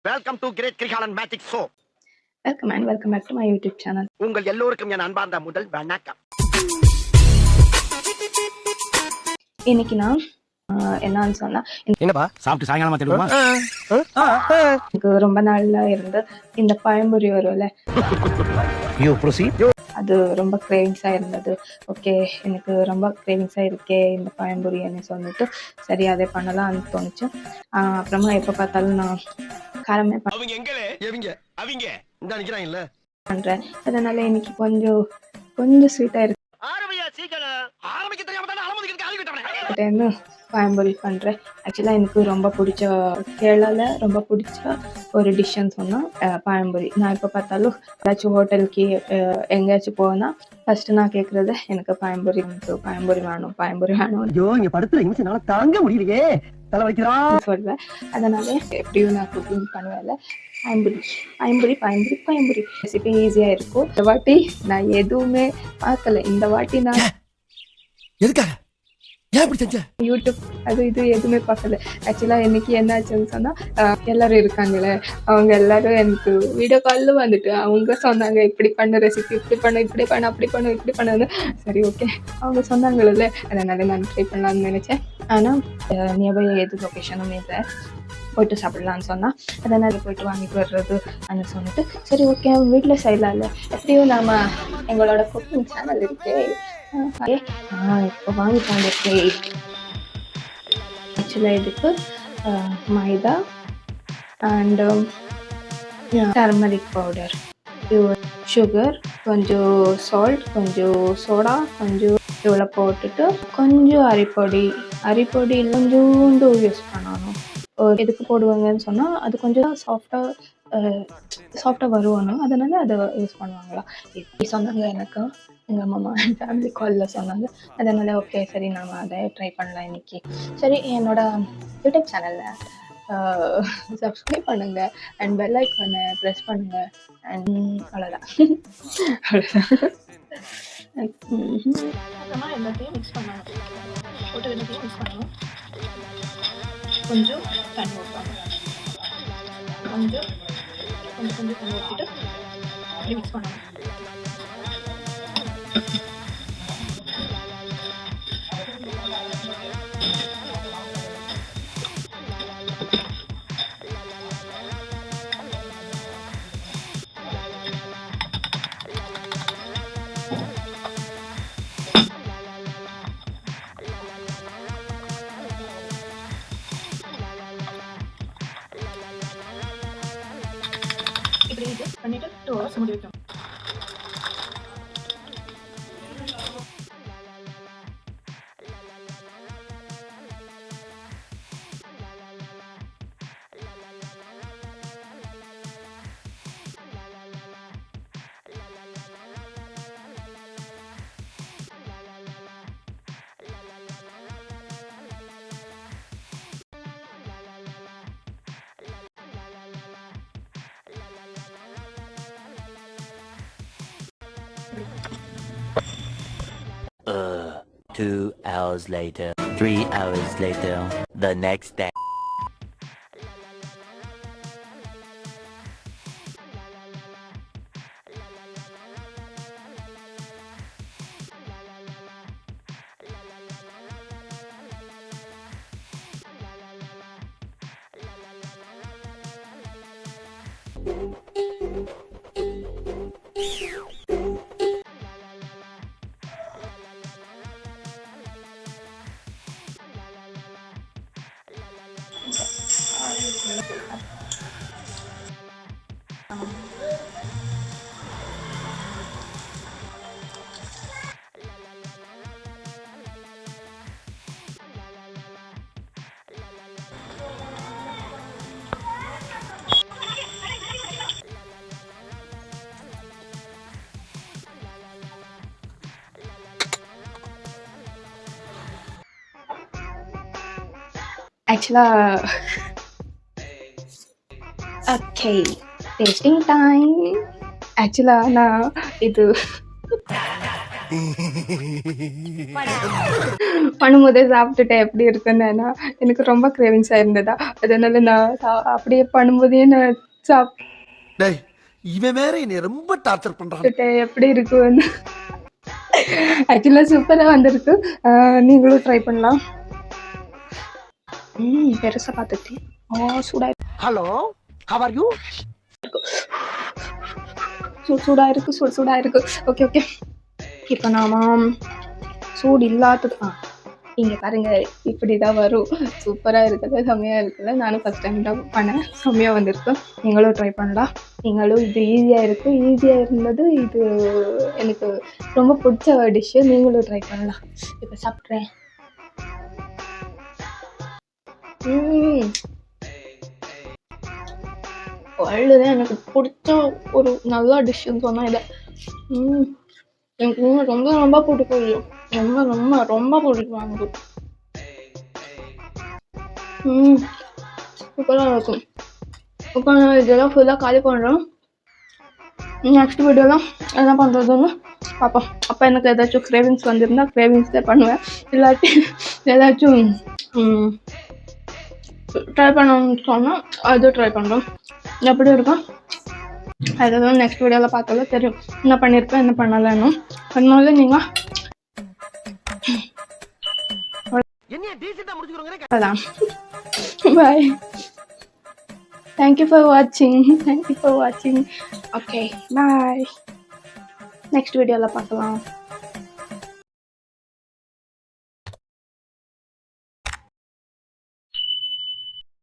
Welcome to great Kirikalan magic show. Welcome and welcome back to my YouTube channel. உங்கள் எல்லோருக்கும் என் அன்பார்ந்த முதல் வணக்கம். இன்னைக்கு நான் என்னன்னு சொன்னா, என்னப்பா சாப்பிட்டு சாயங்காலமா தெரியுமா? எனக்கு ரொம்ப நாள்ல இருந்து இந்த பழம்புரி வரும்ல, அது ரொம்ப கிரேவிங்ஸா இருந்தது. ஓகே, எனக்கு ரொம்ப கிரேவிங்ஸா இருக்கே இந்த பழம்புரின்னு சொல்லிட்டு சரி அதை பண்ணலாம்னு தோணுச்சு. அப்புறமா எப்ப பார்த்தாலும் நான் காரமே பண்றேன். அதனால இன்னைக்கு கொஞ்சம் ஸ்வீட்டா இருக்கு. பழம்பொரி பண்றேன். ஆக்சுவலா எனக்கு ரொம்ப பிடிச்ச, கேரளால ரொம்ப பிடிச்ச ஒரு டிஷ்ன்னு சொன்னா பழம்பொரி. நான் எப்ப பார்த்தாலும் ஏதாச்சும் ஹோட்டலுக்கு எங்கேயாச்சும் போனா ஃபர்ஸ்ட் நான் கேட்கறது எனக்கு பழம்பொரி வேணும் தாங்க முடியலையே சொல்வேன். அதனால எப்படியும் நான் குக்கிங் பண்ணுவேன்ல. பழம்பொரி ரெசிபி ஈஸியா இருக்கும். இந்த வாட்டி நான் எதுவுமே பார்க்கல. இந்த வாட்டி நான் யூடியூப் அது இது எதுவுமே பார்க்கல. ஆக்சுவலா இன்னைக்கு என்ன ஆச்சுன்னு சொன்னா, எல்லாரும் இருக்காங்களே, அவங்க எல்லாரும் எனக்கு வீடியோ கால்ல வந்துட்டு அவங்க சொன்னாங்க இப்படி பண்ண ரெசிபி, இப்படி பண்ண அப்படி பண்ணு. சரி ஓகே, அவங்க சொன்னாங்கல்ல, அதனால நான் ட்ரை பண்ணலாம்னு நினைச்சேன். ஆனா நியர்பை எது லொக்கேஷனும் இல்லை, போயிட்டு சாப்பிடலான்னு சொன்னா, அதனால போயிட்டு வாங்கிட்டு வர்றது அப்படின்னு சொல்லிட்டு சரி ஓகே வீட்டில் செய்யலாம்ல, எப்படியும் நாம எங்களோட குக்கிங் சேனல் இருக்கே, இப்போ வாங்கிட்டு வந்துருக்கேன். ஆக்சுவலாக இதுக்கு மைதா அண்ட் டர்மரிக் பவுடர், சுகர், கொஞ்சம் சால்ட், கொஞ்சம் சோடா, கொஞ்சம் இவ்வளோ போட்டுட்டு கொஞ்சம் அரிப்பொடி கொஞ்சோண்டு யூஸ் பண்ணணும். எதுக்கு போடுவாங்கன்னு சொன்னால், அது கொஞ்சம் சாஃப்டாக வருவானோ, அதனால அதை யூஸ் பண்ணுவாங்களா இப்படி சொன்னாங்க. எனக்கு எங்கள் அம்மா ஃபேமிலி காலில் சொன்னாங்க. அதனால ஓகே சரி நம்ம அதை ட்ரை பண்ணலாம் இன்னைக்கு. சரி, என்னோட யூடியூப் சேனலில் சப்ஸ்கிரைப் பண்ணுங்க அண்ட் பெல் ஐக்கானை ப்ரெஸ் பண்ணுங்க அண்ட் அவ்வளோதான். அப்புறமா எல்லாத்தையும் மிக்ஸ் பண்ணணும். கொஞ்சம் தண்ணி ஊற்றணும். கொஞ்சம் தண்ணி ஊற்றிட்டு அப்படி மிக்ஸ் பண்ணணும். இப்படி இது பண்ணிட்டு 2 hours மூடி வைக்கணும். Uh, 2 hours later, 3 hours later, the next day. ஆக்சுவலாக ஓகே, டேஸ்டிங் டைம். ஆக்சுவலாக நான் இது பண்ணும்போதே சாப்பிட்டுட்டேன் எப்படி இருக்குன்னு. எனக்கு ரொம்ப கிரேவிங்ஸாக இருந்ததா, அதனால நான் அப்படியே பண்ணும்போதே நான் டேய் இவன் வேற என்னை ரொம்ப டார்ச்சர் பண்றான். சாப்பிட்டுட்டேன் எப்படி இருக்குன்னு. ஆக்சுவலாக சூப்பராக வந்திருக்கு. நீங்களும் ட்ரை பண்ணலாம். பெருசாக பார்த்துட்டேன். சூடாக ஹலோ, ஹவ் ஆர் யூ? சூடாக இருக்கு. Okay okay. இப்போ நாம சூடு இல்லாதது இங்கே பாருங்க, இப்படி தான் வரும். சூப்பராக இருக்குது, செம்மையாக இருக்குல்ல. நானும் ஃபஸ்ட் டைம் தான் பண்ணேன், செம்மையாக வந்திருக்கு. நீங்களும் ட்ரை பண்ணலாம். நீங்களும் இது ஈஸியாக இருந்தது. இது எனக்கு ரொம்ப பிடிச்ச டிஷ்ஷு. நீங்களும் ட்ரை பண்ணலாம். இப்போ சாப்பிட்றேன். வேர்ல்டுதான் எனக்கு பிடிச்ச ஒரு நல்ல டிஷ்ஷுன்னு சொன்னால் இதை. எனக்கு ரொம்ப ரொம்ப பிடிக்கும். ரொம்ப ரொம்ப ரொம்ப பிடிக்கும் எனக்கு. சூப்பராக இருக்கும். இப்போ நான் இதெல்லாம் ஃபுல்லாக காலி பண்ணுறோம். நெக்ஸ்ட் வீடியோலாம் என்ன பண்ணுறதுன்னு பார்ப்போம். அப்போ எனக்கு ஏதாச்சும் கிரேவிங்ஸ் வந்திருந்தால் கிரேவிங்ஸே பண்ணுவேன். இல்லாட்டி ஏதாச்சும் ட்ரை பண்ணணும்னு சொன்னால் அது ட்ரை பண்ணுறோம். எப்படி இருக்கும் அதெல்லாம் நெக்ஸ்ட் வீடியோவில் பார்த்தாலும் தெரியும் என்ன பண்ணியிருப்பேன் என்ன பண்ணலைன்னு. அதனால நீங்கள் அதான் பாய். தேங்க்யூ ஃபார் வாட்சிங். Okay bye. நெக்ஸ்ட் வீடியோவில் பார்க்கலாம்.